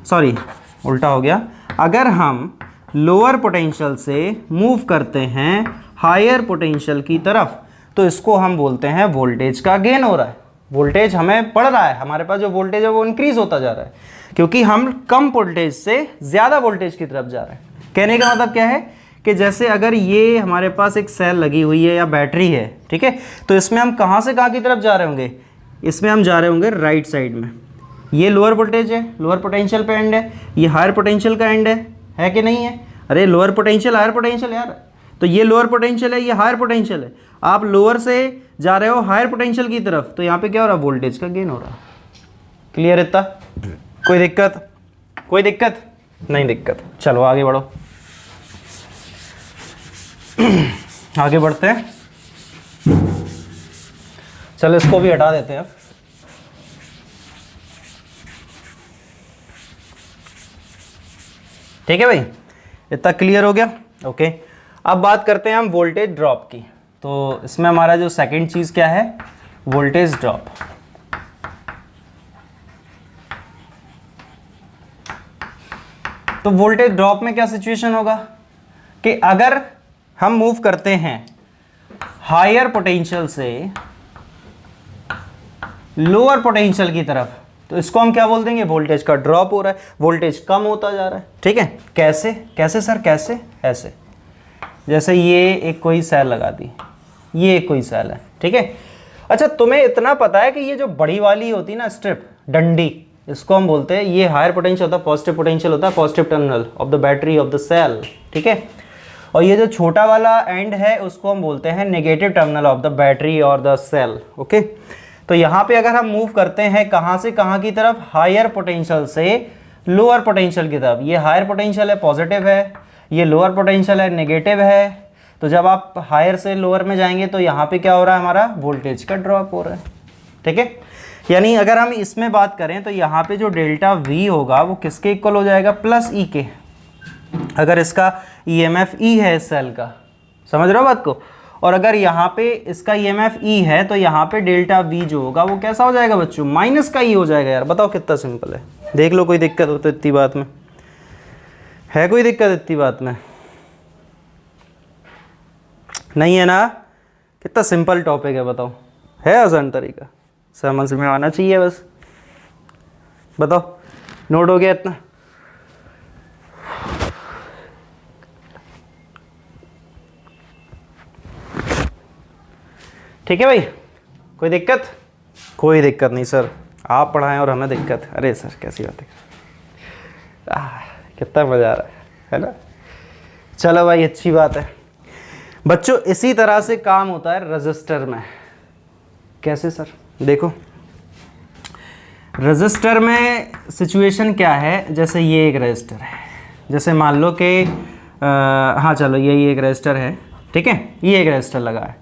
सॉरी उल्टा हो गया, अगर हम लोअर पोटेंशियल से मूव करते हैं हायर पोटेंशियल की तरफ तो इसको हम बोलते हैं वोल्टेज का गेन हो रहा है। वोल्टेज हमें बढ़ रहा है, हमारे पास जो वोल्टेज है वो इंक्रीज होता जा रहा है, क्योंकि हम कम वोल्टेज से ज़्यादा वोल्टेज की तरफ जा रहे हैं। कहने का मतलब क्या है कि जैसे अगर ये हमारे पास एक सेल लगी हुई है या बैटरी है, ठीक है, तो इसमें हम कहाँ से कहाँ की तरफ जा रहे होंगे, इसमें हम जा रहे होंगे राइट साइड में। ये लोअर वोल्टेज है, लोअर पोटेंशियल पे एंड है, ये हायर पोटेंशियल का एंड है है कि नहीं है? अरे लोअर पोटेंशियल हायर पोटेंशियल यार, तो ये लोअर पोटेंशियल है, ये हायर पोटेंशियल है, आप लोअर से जा रहे हो हायर पोटेंशियल की तरफ, तो यहाँ पे क्या हो रहा है? वोल्टेज का गेन हो रहा है। क्लियर इतना? कोई दिक्कत? कोई दिक्कत? नहीं दिक्कत। चलो आगे बढ़ो, आगे बढ़ते हैं। चलो इसको भी हटा देते हैं। ठीक है भाई, इतना क्लियर हो गया? ओके, अब बात करते हैं हम वोल्टेज ड्रॉप की। तो इसमें हमारा जो सेकंड चीज क्या है? Voltage drop. तो वोल्टेज ड्रॉप में क्या सिचुएशन होगा कि अगर हम मूव करते हैं हायर पोटेंशियल से लोअर पोटेंशियल की तरफ, तो इसको हम क्या बोल देंगे? वोल्टेज का ड्रॉप हो रहा है, वोल्टेज कम होता जा रहा है। ठीक है, कैसे? कैसे सर? कैसे? ऐसे, जैसे ये एक कोई सेल लगा दी, ये एक कोई सेल है। ठीक है, अच्छा तुम्हें इतना पता है कि ये जो बड़ी वाली होती है ना स्ट्रिप, डंडी, इसको हम बोलते हैं, ये हायर पोटेंशियल होता है, पॉजिटिव पोटेंशियल होता है, positive terminal of the battery of the cell. ठीक है, और ये जो छोटा वाला एंड है उसको हम बोलते हैं negative terminal of the battery और द सेल। ओके, तो यहाँ पे अगर हम मूव करते हैं कहाँ से कहाँ की तरफ? हायर पोटेंशियल से लोअर पोटेंशियल की तरफ। ये हायर पोटेंशियल है, पॉजिटिव है, ये लोअर पोटेंशियल है, नेगेटिव है। तो जब आप हायर से लोअर में जाएंगे तो यहाँ पे क्या हो रहा है? हमारा वोल्टेज का ड्रॉप हो रहा है। ठीक है, यानी अगर हम इसमें बात करें तो यहाँ पे जो डेल्टा V होगा वो किसके इक्वल हो जाएगा? प्लस E के। अगर इसका EMF E है इस सेल का, समझ रहे हो बात को? और अगर यहाँ पे इसका EMF E है तो यहाँ पे डेल्टा V जो होगा वो कैसा हो जाएगा बच्चों? माइनस का E हो जाएगा। यार बताओ कितना सिंपल है, देख लो। कोई दिक्कत हो तो इतनी बात में? है कोई दिक्कत इतनी बात में? नहीं है ना? कितना सिंपल टॉपिक है, बताओ। है आसान तरीका, समझ में आना चाहिए बस। बताओ, नोट हो गया इतना? ठीक है भाई, कोई दिक्कत? कोई दिक्कत नहीं सर, आप पढ़ाएं और हमें दिक्कत। अरे सर कैसी बात है, कितना मज़ा आ रहा है ना? चलो भाई, अच्छी बात है बच्चों। इसी तरह से काम होता है रजिस्टर में। कैसे सर? देखो, रजिस्टर में सिचुएशन क्या है? जैसे ये एक रजिस्टर है, जैसे मान लो कि हाँ चलो ये एक रजिस्टर है। ठीक है, ये एक रजिस्टर लगा है,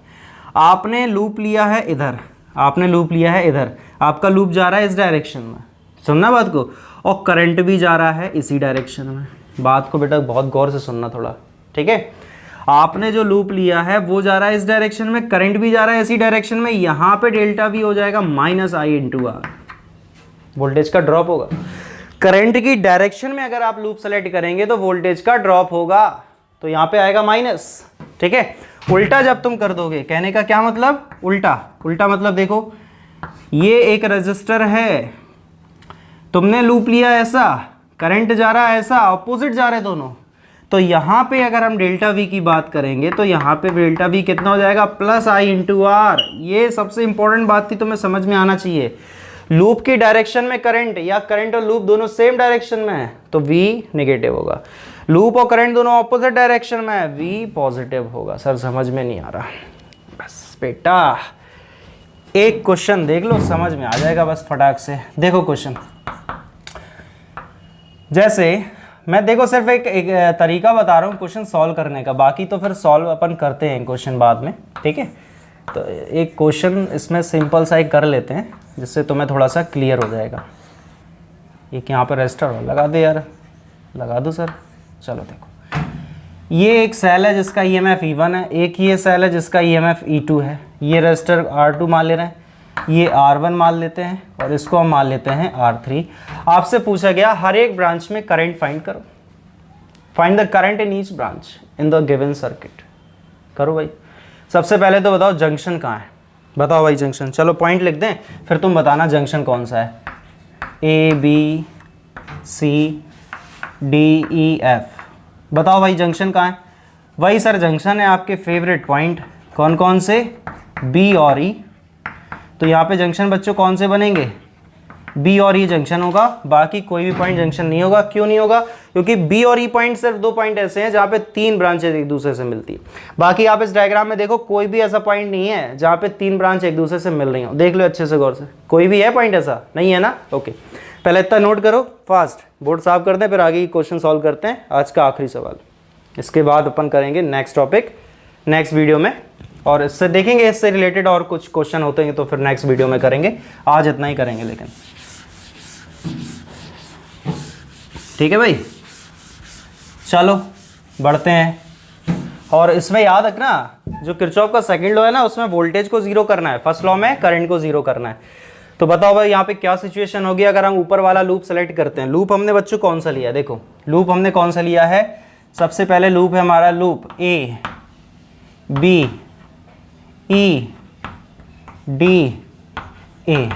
आपने लूप लिया है इधर, आपने लूप लिया है इधर, आपका लूप जा रहा है इस डायरेक्शन में, सुनना बात को, और करंट भी जा रहा है इसी डायरेक्शन में। बात को बेटा बहुत गौर से सुनना थोड़ा। ठीक है, आपने जो लूप लिया है वो जा रहा है इस डायरेक्शन में, करंट भी जा रहा है इसी डायरेक्शन में। यहाँ पे डेल्टा V हो जाएगा -I/R, वोल्टेज का ड्रॉप होगा। करंट की डायरेक्शन में अगर आप लूप सेलेक्ट करेंगे तो वोल्टेज का ड्रॉप होगा, तो यहाँ पे आएगा माइनस। ठीक है, उल्टा जब तुम कर दोगे, कहने का क्या मतलब? उल्टा। उल्टा मतलब देखो, ये एक रजिस्टर है, तुमने लूप लिया ऐसा, करंट जा रहा है ऐसा, ऑपोजिट जा रहे दोनों। तो यहाँ पे अगर हम डेल्टा V की बात करेंगे तो यहाँ पे डेल्टा V कितना हो जाएगा? +I/R। ये सबसे इंपॉर्टेंट बात थी, तुम्हें समझ में आना चाहिए। लूप की डायरेक्शन में करंट, या करंट और लूप दोनों सेम डायरेक्शन में है तो V नेगेटिव होगा। लूप और करंट दोनों ऑपोजिट डायरेक्शन में है, V पॉजिटिव होगा। सर समझ में नहीं आ रहा? बस बेटा एक क्वेश्चन देख लो, समझ में आ जाएगा बस फटाक से। देखो क्वेश्चन, जैसे मैं देखो सिर्फ एक तरीका बता रहा हूँ क्वेश्चन सॉल्व करने का, बाकी तो फिर सॉल्व अपन करते हैं क्वेश्चन बाद में। ठीक है, तो एक क्वेश्चन इसमें सिंपल सा एक कर लेते हैं जिससे तुम्हें थोड़ा सा क्लियर हो जाएगा। एक यहाँ पर रजिस्टर लगा दे यार, लगा दो सर। चलो देखो, ये एक सेल है जिसका EMF E1 है, एक ये सेल है जिसका EMF E2 है। ये रजिस्टर R2 मान ले रहे हैं, ये R1 मान लेते हैं, और इसको हम मान लेते हैं R3। आपसे पूछा गया हर एक ब्रांच में करंट फाइंड करो, find the current in each branch in the given circuit. करो भाई। सबसे पहले तो बताओ जंक्शन कहाँ है? बताओ भाई जंक्शन। चलो पॉइंट लिख दें, फिर तुम बताना जंक्शन कौन सा है। A B C D E F। बताओ भाई जंक्शन कहाँ है? वही सर जंक्शन है आपके फेवरेट पॉइंट, कौन कौन से? B और E। तो यहाँ पे जंक्शन बच्चों कौन से बनेंगे? बी और ई जंक्शन होगा, बाकी कोई भी पॉइंट जंक्शन नहीं होगा। क्यों नहीं होगा? क्योंकि बी और ई पॉइंट सिर्फ दो पॉइंट ऐसे हैं जहाँ पे तीन ब्रांचेज एक दूसरे से मिलती है। बाकी आप इस डायग्राम में देखो कोई भी ऐसा पॉइंट नहीं है जहाँ पे तीन ब्रांच एक दूसरे से मिल रही हो। देख लो अच्छे से गौर से, कोई भी है पॉइंट ऐसा? नहीं है ना। ओके, पहले इतना नोट करो, फास्ट बोर्ड साफ करते हैं, फिर आगे क्वेश्चन सॉल्व करते हैं। आज का आखिरी सवाल, इसके बाद अपन करेंगे नेक्स्ट टॉपिक नेक्स्ट वीडियो में, और इससे देखेंगे इससे रिलेटेड और कुछ क्वेश्चन होते हैं तो फिर नेक्स्ट वीडियो में करेंगे। आज इतना ही करेंगे लेकिन, ठीक है भाई। चलो बढ़ते हैं। और इसमें याद रखना, जो किरचॉफ का सेकंड लॉ है ना, उसमें वोल्टेज को जीरो करना है, फर्स्ट लॉ में करंट को जीरो करना है। तो बताओ भाई यहाँ पे क्या सिचुएशन होगी अगर हम ऊपर वाला लूप सेलेक्ट करते हैं। लूप हमने बच्चों कौन सा लिया? देखो लूप हमने कौन सा लिया है। सबसे पहले लूप है हमारा loop A B E D A,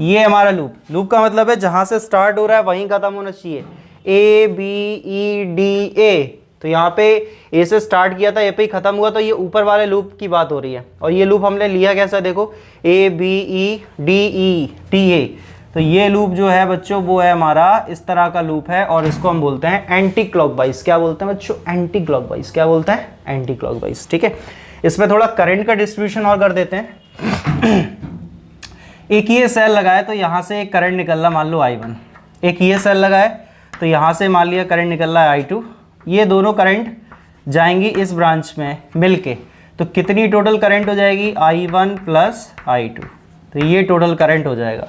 ये हमारा लूप। लूप का मतलब है जहां से स्टार्ट हो रहा है वहीं खत्म होना चाहिए। ए बी ई डी ए, तो यहाँ पे ए से स्टार्ट किया था, ए पे ही खत्म हुआ, तो ये ऊपर वाले लूप की बात हो रही है। और ये लूप हमने लिया कैसा? देखो A B E D E T A, तो ये लूप जो है बच्चों वो है हमारा इस तरह का लूप है, और इसको हम बोलते हैं एंटी क्लॉकवाइज। क्या बोलते हैं बच्चों? Anti clockwise. क्या बोलते हैं? Anti clockwise. ठीक है, इसमें थोड़ा करंट का डिस्ट्रीब्यूशन और कर देते हैं। एक ये सेल लगाए तो यहाँ से एक करंट निकल रहा, मान लो I1। एक ये सेल लगाए तो यहाँ से मान लिया करंट निकल रहा है I2। ये दोनों करंट जाएंगी इस ब्रांच में मिलके, तो कितनी टोटल करंट हो जाएगी? I1 प्लस I2, तो ये टोटल करंट हो जाएगा।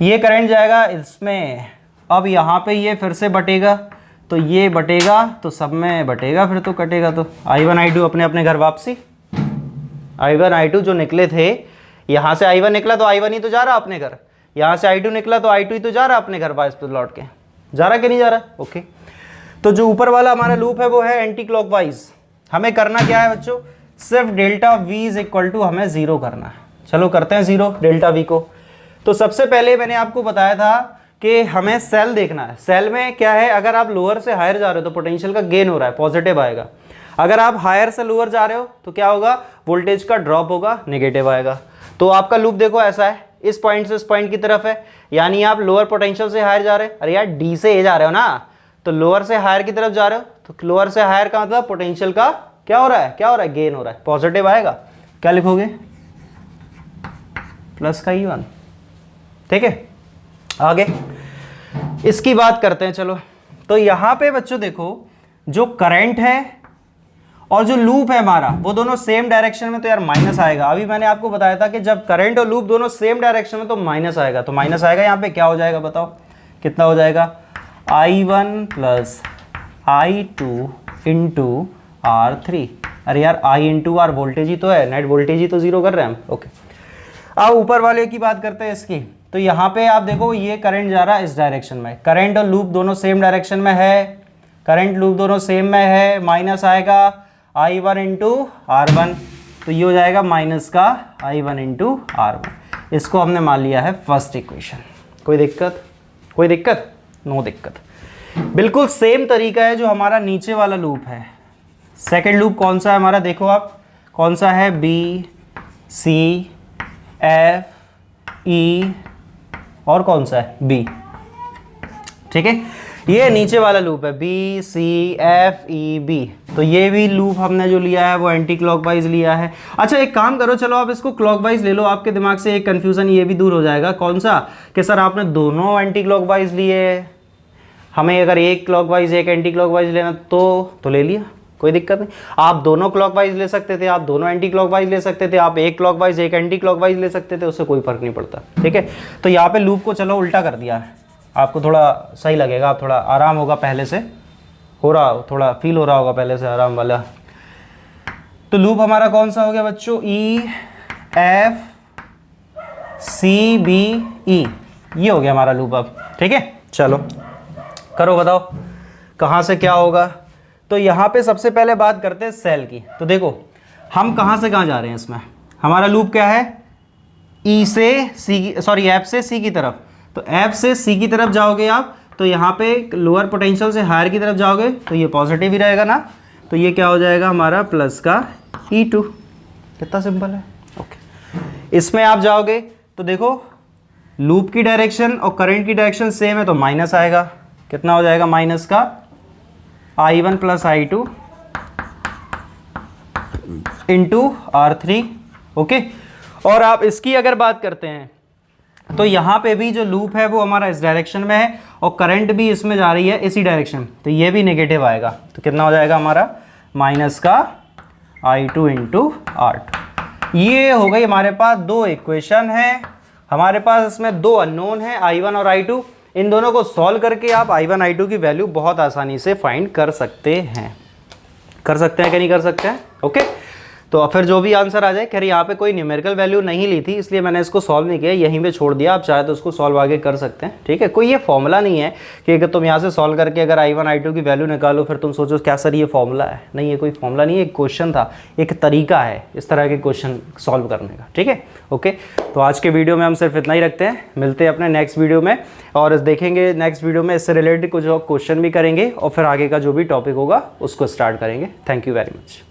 ये करंट जाएगा इसमें, अब यहाँ पे ये फिर से बटेगा, तो ये बटेगा तो सब में बटेगा, फिर तो कटेगा। तो I1 I2 अपने अपने घर वापसी। I1 I2 जो निकले थे, यहाँ से I1 निकला तो I1 ही तो जा रहा अपने घर, यहाँ से I2 निकला तो I2 ही तो जा रहा अपने घर वापस तो लौट के। जा रहा कि नहीं जा रहा? ओके, तो जो ऊपर वाला हमारा लूप है वो है एंटी क्लॉकवाइज। हमें करना क्या है बच्चों? सिर्फ delta V is equal to हमें जीरो करना है। चलो करते हैं जीरो डेल्टा V को। तो सबसे पहले मैंने आपको बताया था कि हमें सेल देखना है। सेल में क्या है, अगर आप लोअर से हायर जा रहे हो तो पोटेंशियल का गेन हो रहा है, पॉजिटिव आएगा। अगर आप हायर से लोअर जा रहे हो तो क्या होगा? वोल्टेज का ड्रॉप होगा, नेगेटिव आएगा। तो आपका लूप देखो ऐसा है, इस पॉइंट से इस पॉइंट की तरफ है, यानी आप लोअर पोटेंशियल से हायर जा रहे हैं। अरे यार डी से ए जा रहे हो ना, तो लोअर से हायर की तरफ जा रहे हो, तो लोअर से हायर का मतलब पोटेंशियल का क्या हो रहा है? क्या हो रहा है? गेन हो रहा है, पॉजिटिव आएगा। क्या लिखोगे? प्लस का E1। ठीक है, आगे इसकी बात करते हैं। चलो, तो यहां पे बच्चों देखो, जो करंट है और जो लूप है हमारा वो दोनों सेम डायरेक्शन में, तो यार माइनस आएगा। अभी मैंने आपको बताया था कि जब करंट और लूप दोनों सेम डायरेक्शन में तो माइनस आएगा, तो माइनस आएगा। यहाँ पे क्या हो जाएगा बताओ? कितना हो जाएगा? I1 plus I2 into R3। अरे यार I इंटू R वोल्टेज ही तो है, नेट वोल्टेज ही तो जीरो कर रहे हैं हम। ओके, अब ऊपर वाले की बात करते हैं इसकी। तो यहाँ पे आप देखो ये करंट जा रहा है इस डायरेक्शन में, करंट और लूप दोनों सेम डायरेक्शन में है, करंट लूप दोनों सेम में है, माइनस आएगा I1 इंटू R1, तो ये हो जाएगा माइनस का I1 इंटू R1। इसको हमने मान लिया है फर्स्ट इक्वेशन। कोई दिक्कत? कोई दिक्कत? नो दिक्कत। बिल्कुल सेम तरीका है जो हमारा नीचे वाला लूप है। सेकंड लूप कौन सा है हमारा? देखो आप, कौन सा है? B C F E और कौन सा है? B। ठीक है, ये नीचे वाला लूप है B C F E B। तो ये भी लूप हमने जो लिया है वो एंटी क्लॉकवाइज लिया है। अच्छा एक काम करो, चलो आप इसको क्लॉकवाइज ले लो, आपके दिमाग से एक कंफ्यूजन ये भी दूर हो जाएगा। कौन सा? कि सर आपने दोनों एंटी क्लॉकवाइज लिए, हमें अगर एक क्लॉकवाइज एक एंटी क्लॉकवाइज लेना तो ले लिया, कोई दिक्कत नहीं। आप दोनों क्लॉकवाइज ले सकते थे, आप दोनों एंटी क्लॉकवाइज ले सकते थे, आप एक क्लॉकवाइज एक एंटी क्लॉकवाइज ले सकते थे, उससे कोई फर्क नहीं पड़ता। ठीक है, तो यहाँ पे लूप को चलो उल्टा कर दिया है, आपको थोड़ा सही लगेगा, आप थोड़ा आराम होगा, पहले से हो रहा, थोड़ा फील हो रहा होगा पहले से आराम वाला। तो लूप हमारा कौन सा हो गया बच्चों? E F C B E, ये हो गया हमारा लूप अब। ठीक है, चलो करो, बताओ कहाँ से क्या होगा। तो यहाँ पे सबसे पहले बात करते हैं सेल की। तो देखो हम कहाँ से कहाँ जा रहे हैं, इसमें हमारा लूप क्या है? E से C, सॉरी F से C की तरफ। तो F से C की तरफ जाओगे आप, तो यहाँ पे लोअर पोटेंशियल से हायर की तरफ जाओगे तो ये पॉजिटिव ही रहेगा ना, तो ये क्या हो जाएगा हमारा? प्लस का E2। कितना सिंपल है। ओके, इसमें आप जाओगे तो देखो लूप की डायरेक्शन और करंट की डायरेक्शन सेम है तो माइनस आएगा, कितना हो जाएगा माइनस का I1 plus I2 into R3। Okay, और आप इसकी अगर बात करते हैं तो यहाँ पे भी जो लूप है वो हमारा इस डायरेक्शन में है और करंट भी इसमें जा रही है इसी डायरेक्शन, तो ये भी नेगेटिव आएगा, तो कितना हो जाएगा हमारा माइनस का I2 इंटू R2। ये हो गई हमारे पास दो इक्वेशन है, हमारे पास इसमें दो अननोन है I1 और I2। इन दोनों को सॉल्व करके आप I1 I2 की वैल्यू बहुत आसानी से फाइंड कर सकते हैं कि नहीं कर सकते हैं। ओके, तो फिर जो भी आंसर आ जाए, खैर यहाँ पे कोई न्यूमेरिकल वैल्यू नहीं ली थी इसलिए मैंने इसको सॉल्व नहीं किया, यहीं पे छोड़ दिया। आप चाहे तो उसको सॉल्व आगे कर सकते हैं, ठीक है। कोई ये फॉर्मूला नहीं है कि अगर तुम यहाँ से सॉल्व करके अगर I1 I2 की वैल्यू निकालो फिर तुम सोचो क्या सर ये फॉर्मूला है, नहीं, ये कोई फॉर्मूला नहीं है, एक क्वेश्चन था, एक तरीका है इस तरह के क्वेश्चन सॉल्व करने का, ठीक है। ओके, तो आज के वीडियो में हम सिर्फ इतना ही रखते हैं, मिलते हैं अपने नेक्स्ट वीडियो में और देखेंगे नेक्स्ट वीडियो में इससे रिलेटेड कुछ और क्वेश्चन भी करेंगे और फिर आगे का जो भी टॉपिक होगा उसको स्टार्ट करेंगे। Thank you very much.